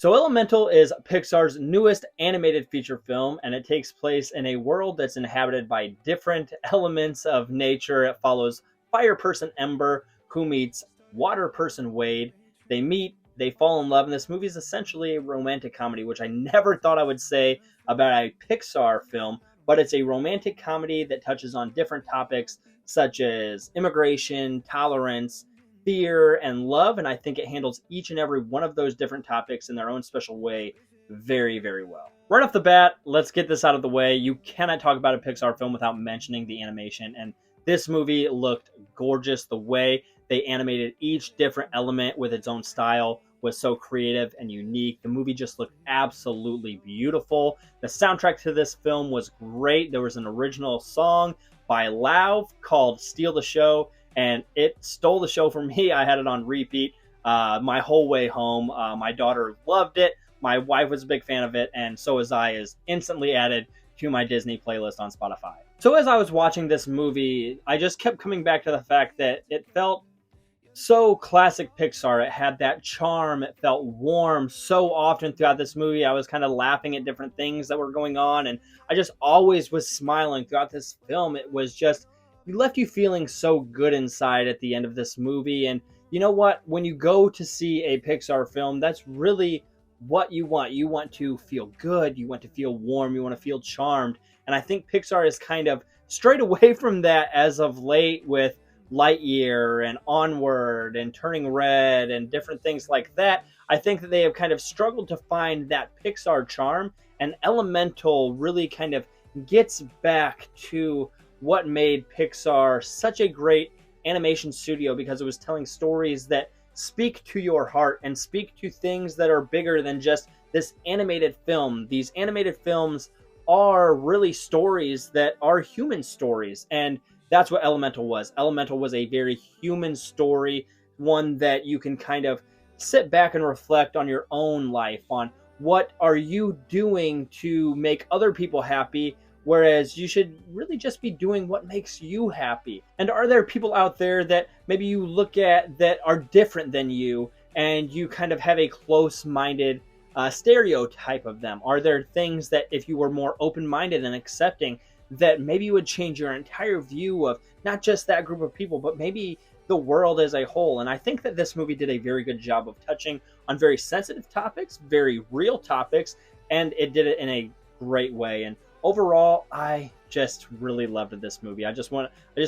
So Elemental is Pixar's newest animated feature film, and it takes place in a world that's inhabited by different elements of nature. It follows fire person Ember, who meets water person Wade. They meet, they fall in love, and this movie is essentially a romantic comedy, which I never thought I would say about a Pixar film, but it's a romantic comedy that touches on different topics such as immigration, tolerance, fear, and love. And I think it handles each and every one of those different topics in their own special way very, very well. Right off the bat, let's get this out of the way. You cannot talk about a Pixar film without mentioning the animation. And this movie looked gorgeous. The way they animated each different element with its own style was so creative and unique. The movie just looked absolutely beautiful. The soundtrack to this film was great. There was an original song by Lauv called Steal the Show, and it stole the show from me. I had it on repeat my whole way home. My daughter loved it. My wife was a big fan of it, and so was I. Is instantly added to my Disney playlist on Spotify. So as I was watching this movie, I just kept coming back to the fact that it felt so classic Pixar. It had that charm. It felt warm so often throughout this movie. I was kind of laughing at different things that were going on, and I just always was smiling throughout this film. It was just, it left you feeling so good inside at the end of this movie. And you know what? When you go to see a Pixar film, that's really what you want. You want to feel good. You want to feel warm. You want to feel charmed. And I think Pixar has kind of strayed away from that as of late with Lightyear and Onward and Turning Red and different things like that. I think that they have kind of struggled to find that Pixar charm, and Elemental really kind of gets back to what made Pixar such a great animation studio, because it was telling stories that speak to your heart and speak to things that are bigger than just this animated film. These animated films are really stories that are human stories, and that's what Elemental was. Elemental was a very human story, one that you can kind of sit back and reflect on your own life, on what are you doing to make other people happy, whereas you should really just be doing what makes you happy. And are there people out there that maybe you look at that are different than you, and you kind of have a close-minded stereotype of them? Are there things that if you were more open-minded and accepting, that maybe would change your entire view of not just that group of people, but maybe the world as a whole? And I think that this movie did a very good job of touching on very sensitive topics, very real topics, and it did it in a great way. And overall, I just really loved this movie. I just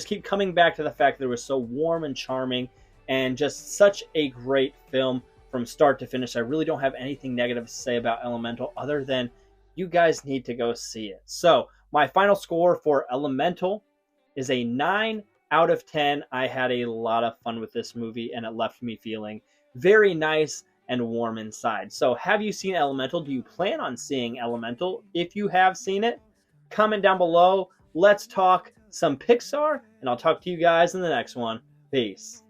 keep coming back to the fact that it was so warm and charming, and just such a great film from start to finish. I really don't have anything negative to say about Elemental other than you guys need to go see it. So my final score for Elemental is a 9 out of 10. I had a lot of fun with this movie, and it left me feeling very nice and warm inside. So have you seen Elemental? Do you plan on seeing Elemental? If you have seen it, comment down below. Let's talk some Pixar, and I'll talk to you guys in the next one. Peace.